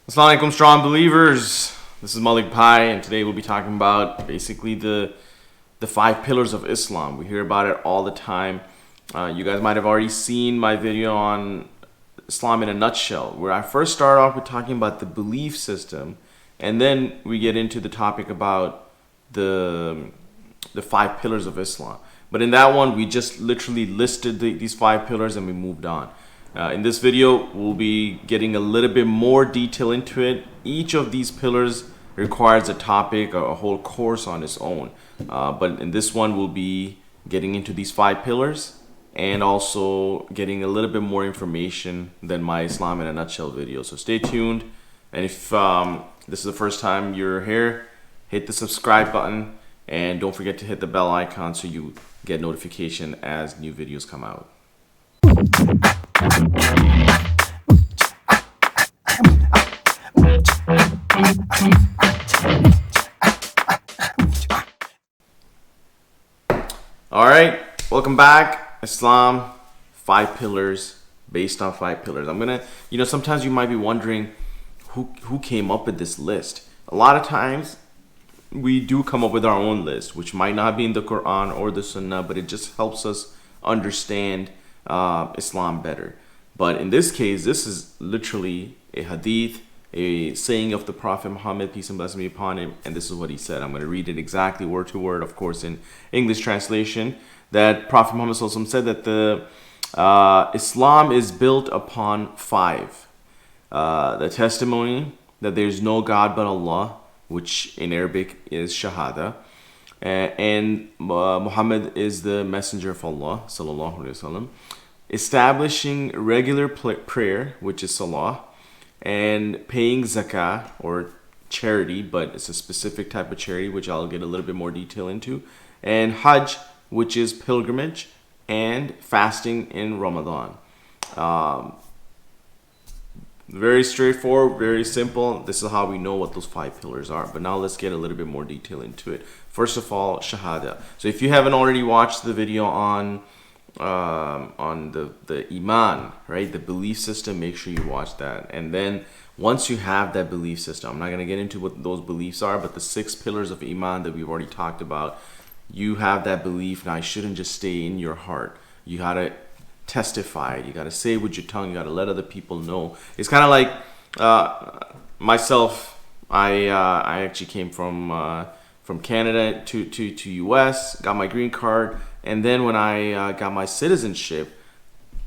Assalamu alaikum, strong believers. This is Malik Pai, and today we'll be talking about basically the five pillars of Islam. We hear about it all the time. You guys might have already seen my video on Islam in a nutshell, where I first start off with talking about the belief system, and then we get into the topic about the five pillars of Islam. But in that one, we just literally listed these five pillars and we moved on. In this video, we'll be getting a little bit more detail into it. Each of these pillars requires a topic or a whole course on its own. But in this one, we'll be getting into these five pillars and also getting a little bit more information than my Islam in a nutshell video. So stay tuned. And if this is the first time you're here, hit the subscribe button and don't forget to hit the bell icon so you get notification as new videos come out. All right, welcome back. Islam, five pillars, based on five pillars. Sometimes you might be wondering who came up with this list. A lot of times we do come up with our own list, which might not be in the Quran or the Sunnah, but it just helps us understand Islam better. But in this case, this is literally a hadith, a saying of the Prophet Muhammad, peace and blessing be upon him, and this is what he said. I'm going to read it exactly word to word, of course, in English translation. That Prophet Muhammad said that the Islam is built upon five: the testimony that there is no God but Allah, which in Arabic is Shahadah, and Muhammad is the messenger of Allah, sallallahu alaihi wasallam. Establishing regular prayer, which is salah, and paying zakah or charity, but it's a specific type of charity, which I'll get a little bit more detail into, and Hajj, which is pilgrimage, and fasting in Ramadan. Very straightforward, very simple. This is how we know what those five pillars are. But now let's get a little bit more detail into it. First of all, Shahadah. So if you haven't already watched the video on the Iman, right, the belief system, make sure you watch that. And then once you have that belief system, I'm not going to get into what those beliefs are, but the six pillars of Iman that we've already talked about, you have that belief. Now it shouldn't just stay in your heart. You got to testify. You got to say it with your tongue. You got to let other people know. It's kind of like myself. I actually came from Canada to US, got my green card, and then when I got my citizenship,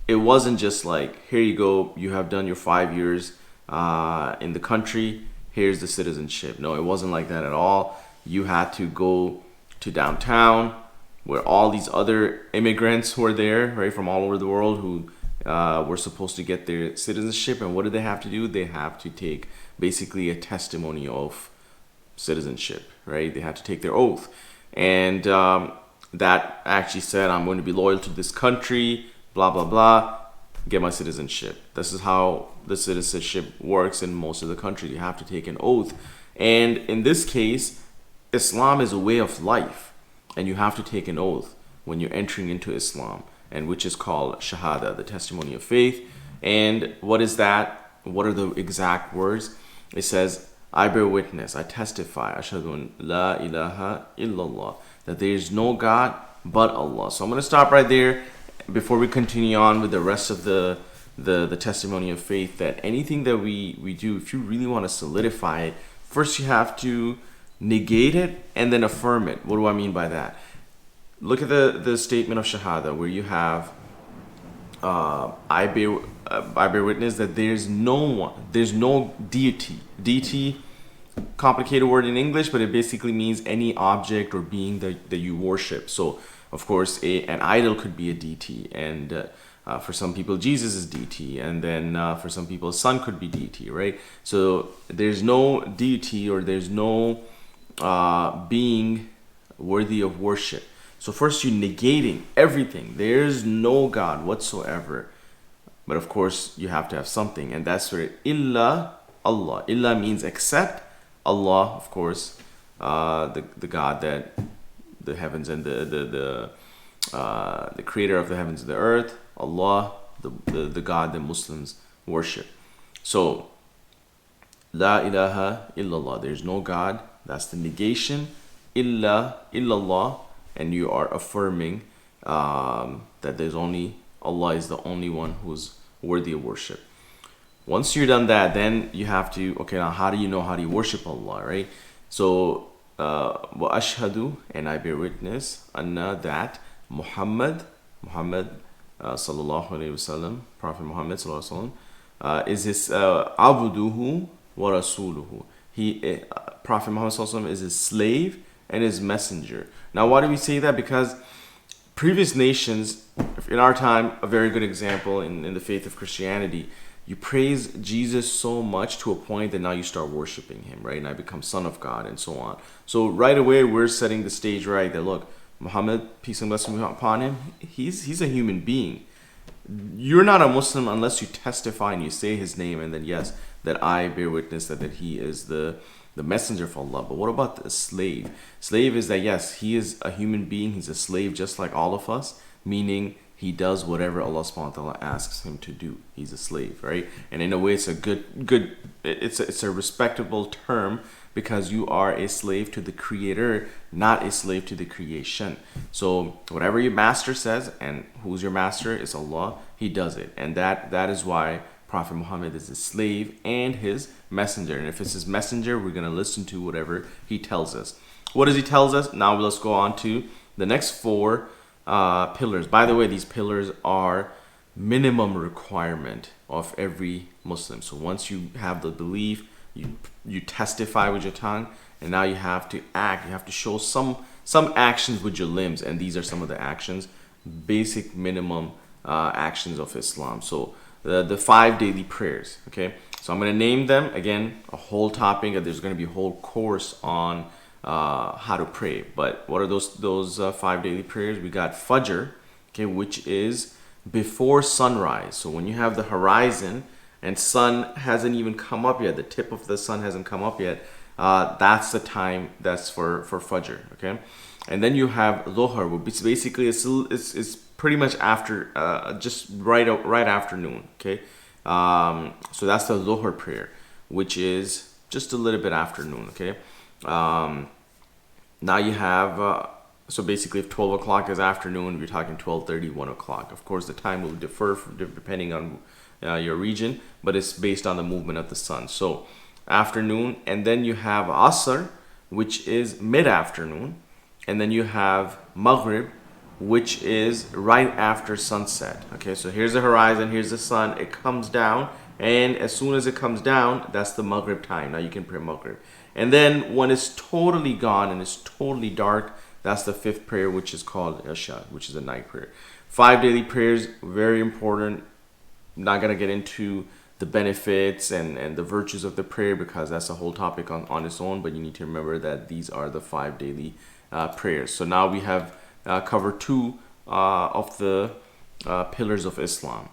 it wasn't just like, here you go, you have done your 5 years in the country, here's the citizenship. No, it wasn't like that at all. You had to go to downtown where all these other immigrants were there, right, from all over the world who were supposed to get their citizenship. And what did they have to do? They have to take basically a testimony of citizenship, right? They had to take their oath. And that actually said, I'm going to be loyal to this country, blah, blah, blah, get my citizenship. This is how the citizenship works in most of the countries. You have to take an oath. And in this case, Islam is a way of life. And you have to take an oath when you're entering into Islam, and which is called Shahadah, the testimony of faith. And what is that? What are the exact words? It says, I bear witness, I testify, Ashhadu an la ilaha illallah, that there is no God but Allah. So I'm going to stop right there before we continue on with the rest of the testimony of faith, that anything that we do, if you really want to solidify it, first you have to negate it and then affirm it. What do I mean by that? Look at the statement of Shahadah, where you have I bear witness that there's no deity. Deity, complicated word in English, but it basically means any object or being that you worship. So of course an idol could be a deity, and for some people Jesus is deity, and then for some people sun could be deity, right? So there's no deity, or there's no being worthy of worship. So first you're negating everything. There's no God whatsoever. But of course you have to have something, and that's where illa Allah. Illa means except Allah, of course, the God that the heavens and the creator of the heavens and the earth. Allah, the God that Muslims worship. So La ilaha illallah. There's no God. That's the negation. Illallah. And you are affirming that there's only Allah is the only one who's worthy of worship. Once you're done that, then you have to, okay, now how do you know how do you worship Allah, right? So, wa ashhadu, and I bear witness, anna, that Muhammad, sallallahu alayhi wasallam, Prophet Muhammad sallallahu alayhi wasallam, is his abuduhu wa rasuluhu. Prophet Muhammad sallallahu alayhi wasallam is his slave and his messenger. Now, why do we say that? Because previous nations, in our time, a very good example in the faith of Christianity, you praise Jesus so much to a point that now you start worshiping him, right? And I become son of God and so on. So right away, we're setting the stage right that, look, Muhammad, peace and blessing be upon him, he's a human being. You're not a Muslim unless you testify and you say his name, and then yes, that I bear witness that he is the messenger of Allah. But what about the slave? Slave is that, yes, he is a human being. He's a slave just like all of us, meaning he does whatever Allah subhanahu wa ta'ala asks him to do. He's a slave, right? And in a way, it's a it's a respectable term, because you are a slave to the Creator, not a slave to the creation. So whatever your master says, and who's your master is Allah, he does it. And that is why Prophet Muhammad is his slave and his messenger. And if it's his messenger, we're going to listen to whatever he tells us. What does he tell us? Now let's go on to the next four pillars. By the way, these pillars are minimum requirement of every Muslim. So once you have the belief, you testify with your tongue, and now you have to act. You have to show some actions with your limbs, and these are some of the actions, basic minimum actions of Islam. So the 5 daily prayers. Okay, so I'm going to name them again. A whole topic. There's going to be a whole course on how to pray. But what are those 5 daily prayers? We got Fajar, okay, which is before sunrise. So when you have the horizon and sun hasn't even come up yet, the tip of the sun hasn't come up yet, that's the time that's for Fajr, okay? And then you have Dhuhr, which basically it's pretty much after, just right afternoon, okay? So that's the Dhuhr prayer, which is just a little bit afternoon, okay? Now you have, so basically if 12 o'clock is afternoon, you're talking 12:30, 1 o'clock. Of course, the time will differ depending on your region, but it's based on the movement of the sun. So afternoon, and then you have Asar, which is mid-afternoon, and then you have Maghrib, which is right after sunset. Okay, so here's the horizon, here's the sun, it comes down, and as soon as it comes down, that's the Maghrib time. Now you can pray Maghrib. And then when it's totally gone and it's totally dark, that's the 5th prayer, which is called Isha, which is a night prayer. 5 daily prayers, very important. Not going to get into the benefits and the virtues of the prayer, because that's a whole topic on its own, but you need to remember that these are the 5 daily prayers. So now we have covered 2 of the pillars of Islam.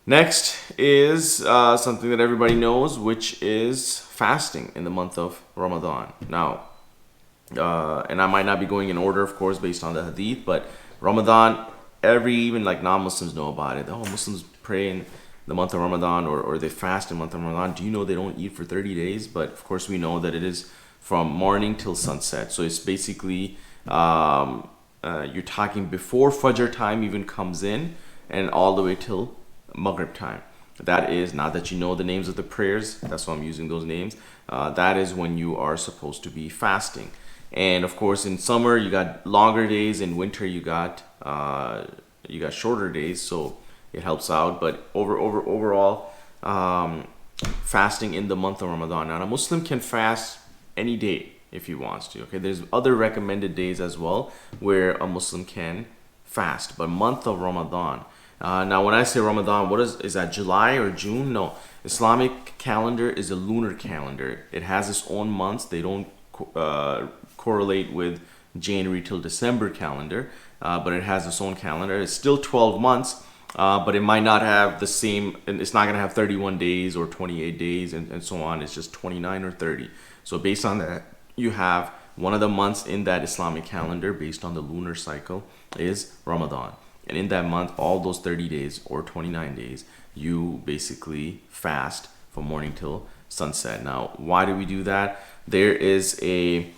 Next is something that everybody knows, which is fasting in the month of Ramadan. Now, and I might not be going in order, of course, based on the hadith, but Ramadan, even like non-Muslims know about it. Oh, Muslims pray in the month of Ramadan, or they fast in the month of Ramadan. Do you know they don't eat for 30 days? But of course we know that it is from morning till sunset. So it's basically, you're talking before Fajr time even comes in, and all the way till Maghrib time. That is, not that you know the names of the prayers, that's why I'm using those names. That is when you are supposed to be fasting. And of course, in summer you got longer days. In winter you got shorter days, so it helps out. But overall, fasting in the month of Ramadan. Now, a Muslim can fast any day if he wants to. Okay, there's other recommended days as well where a Muslim can fast, but month of Ramadan. Now, when I say Ramadan, what is that? July or June? No, Islamic calendar is a lunar calendar. It has its own months. They don't correlate with January till December calendar, but it has its own calendar. It's still 12 months, but it might not have the same, and it's not going to have 31 days or 28 days and so on. It's just 29 or 30. So based on that, you have one of the months in that Islamic calendar based on the lunar cycle is Ramadan. And in that month, all those 30 days or 29 days, you basically fast from morning till sunset. Now, why do we do that? There is a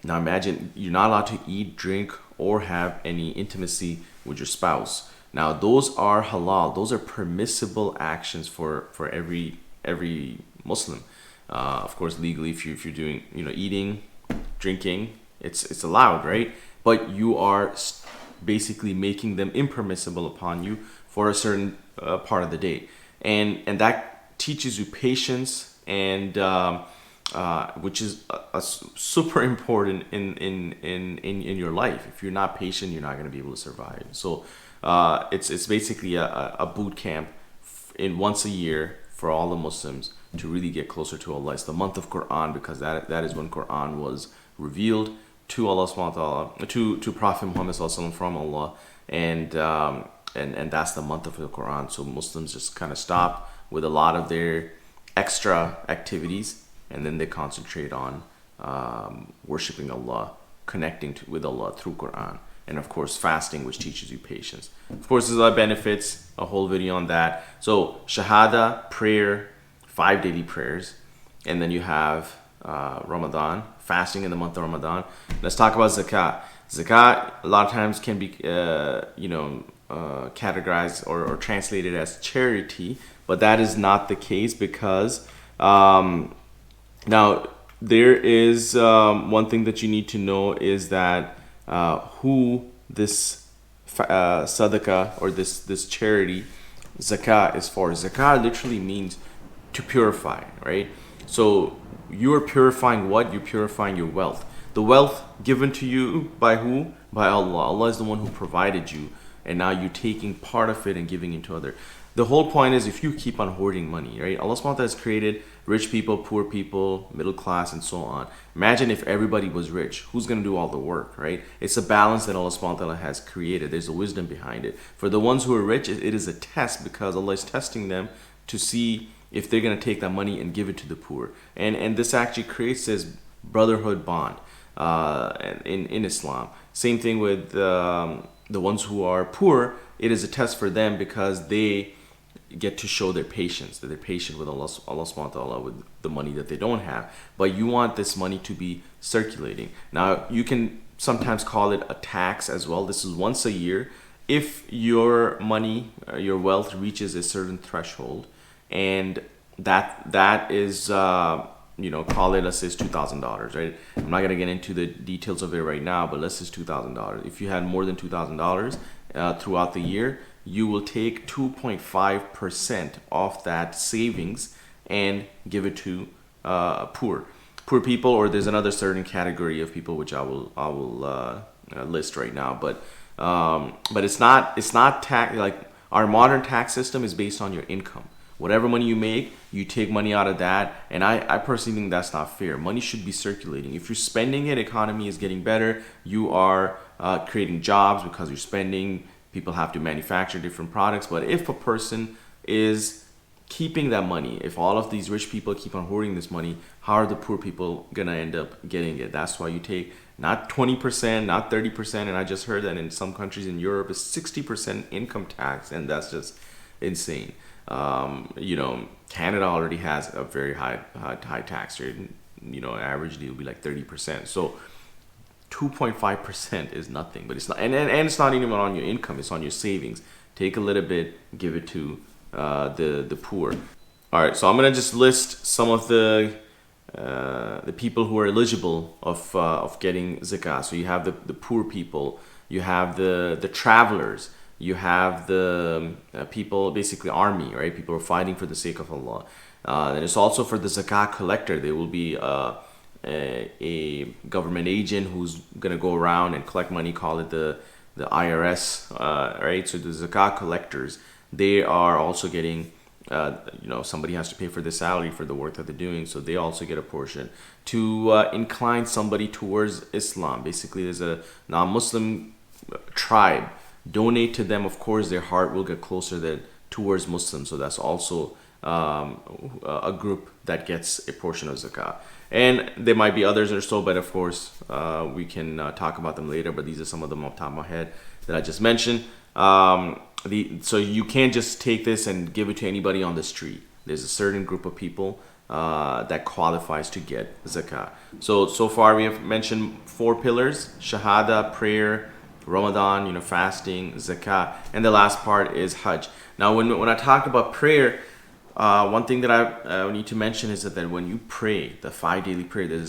now imagine you're not allowed to eat, drink, or have any intimacy with your spouse. Now those are halal. Those are permissible actions for every Muslim. Of course, legally, if you're doing eating, drinking, it's allowed, right? But you are basically making them impermissible upon you for a certain part of the day, and that teaches you patience and which is super important in your life. If you're not patient, you're not going to be able to survive. So it's basically a boot camp in once a year for all the Muslims to really get closer to Allah. It's the month of Quran because that is when Quran was revealed to Allah subhanahu wa ta'ala, to Prophet Muhammad sallallahu alaihi wasallam from Allah, and that's the month of the Quran. So Muslims just kind of stop with a lot of their extra activities, and then they concentrate on worshiping Allah, connecting with Allah through Quran, and of course fasting, which teaches you patience. Of course, there's a lot of benefits, a whole video on that. So Shahadah, prayer, 5 daily prayers, and then you have Ramadan, fasting in the month of Ramadan. Let's talk about Zakah. Zakah a lot of times can be categorized or translated as charity, but that is not the case because now there is one thing that you need to know is that who this sadaqah or this charity zakah is for. Zakah literally means to purify, right? So you are purifying what? You're purifying your wealth. The wealth given to you by who? By Allah. Allah is the one who provided you, and now you're taking part of it and giving it to other. The whole point is if you keep on hoarding money, right? Allah subhanahu wa ta'ala has created rich people, poor people, middle class, and so on. Imagine if everybody was rich. Who's going to do all the work, right? It's a balance that Allah subhanahu wa ta'ala has created. There's a wisdom behind it. For the ones who are rich, it is a test because Allah is testing them to see if they're going to take that money and give it to the poor. And this actually creates this brotherhood bond in Islam. Same thing with the ones who are poor. It is a test for them because they get to show their patience, that they're patient with Allah subhanahu wa ta'ala with the money that they don't have. But you want this money to be circulating. Now, you can sometimes call it a tax as well. This is once a year. If your money, your wealth reaches a certain threshold, and that is, call it, let's say it's $2,000, right? I'm not going to get into the details of it right now, but let's say it's $2,000. If you had more than $2,000 throughout the year, you will take 2.5% off that savings and give it to poor people, or there's another certain category of people which I will list right now. But it's not tax. Like our modern tax system is based on your income. Whatever money you make, you take money out of that, and I personally think that's not fair. Money should be circulating. If you're spending it, economy is getting better. You are creating jobs because you're spending. People have to manufacture different products. But if a person is keeping that money, if all of these rich people keep on hoarding this money, how are the poor people gonna end up getting it? That's why you take not 20%, not 30%, and I just heard that in some countries in Europe it's 60% income tax, and that's just insane. Canada already has a very high tax rate. Averagely it'll be like 30%. So 2.5% is nothing, but it's not, and it's not even on your income, it's on your savings. Take a little bit, give it to the poor. All right, so I'm gonna just list some of the people who are eligible of getting zakah. So you have the poor people, you have the travelers, you have the people, basically army, right? People are fighting for the sake of Allah. And it's also for the zakah collector. There will be a government agent who's gonna go around and collect money, call it the IRS, right? So the zakah collectors, they are also getting, somebody has to pay for the salary for the work that they're doing, so they also get a portion. To incline somebody towards Islam, basically there's a non-Muslim tribe, donate to them, of course their heart will get closer towards Muslims, so that's also a group that gets a portion of zakah. And there might be others or so, but of course we can talk about them later, but these are some of them off the top of my head that I just mentioned. So you can't just take this and give it to anybody on the street. there's a certain group of people that qualifies to get zakah. So far we have mentioned 4 pillars: Shahadah, prayer; Ramadan, fasting; zakah; and the last part is Hajj. Now, when I talk about prayer, one thing that I need to mention is that when you pray, the 5 daily prayer, there's a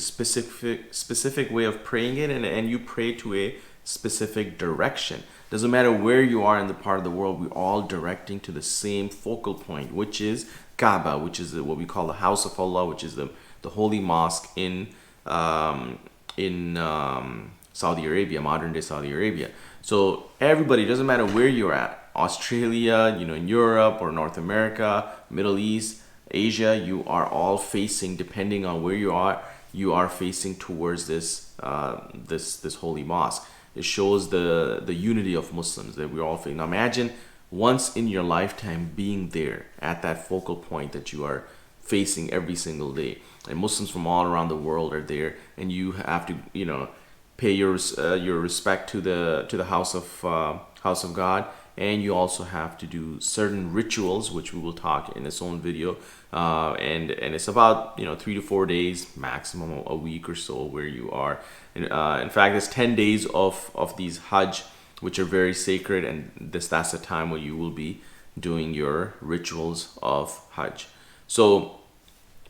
specific way of praying it, and you pray to a specific direction. Doesn't matter where you are in the part of the world, we're all directing to the same focal point, which is Kaaba, which is what we call the house of Allah, which is the holy mosque in Saudi Arabia, modern day Saudi Arabia. So everybody, doesn't matter where you're at, Australia, in Europe or North America, Middle East, Asia, you are all facing, depending on where you are facing towards this holy mosque. It shows the unity of Muslims, that we're all facing. Now imagine once in your lifetime being there at that focal point that you are facing every single day, and Muslims from all around the world are there, and you have to pay your respect to the house of God, and you also have to do certain rituals, which we will talk in its own video, and it's about 3 to 4 days, maximum a week or so, where you are. In fact, there's 10 days of these Hajj, which are very sacred, and that's the time where you will be doing your rituals of Hajj. So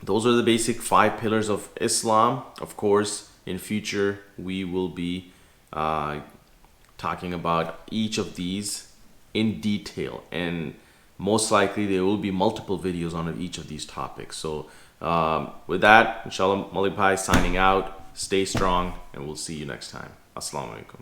those are the basic 5 pillars of Islam. Of course, in future we will be talking about each of these in detail, and most likely there will be multiple videos on each of these topics. So with that, inshallah, Malik Bhai signing out. Stay strong, and we'll see you next time. Assalamu alaikum.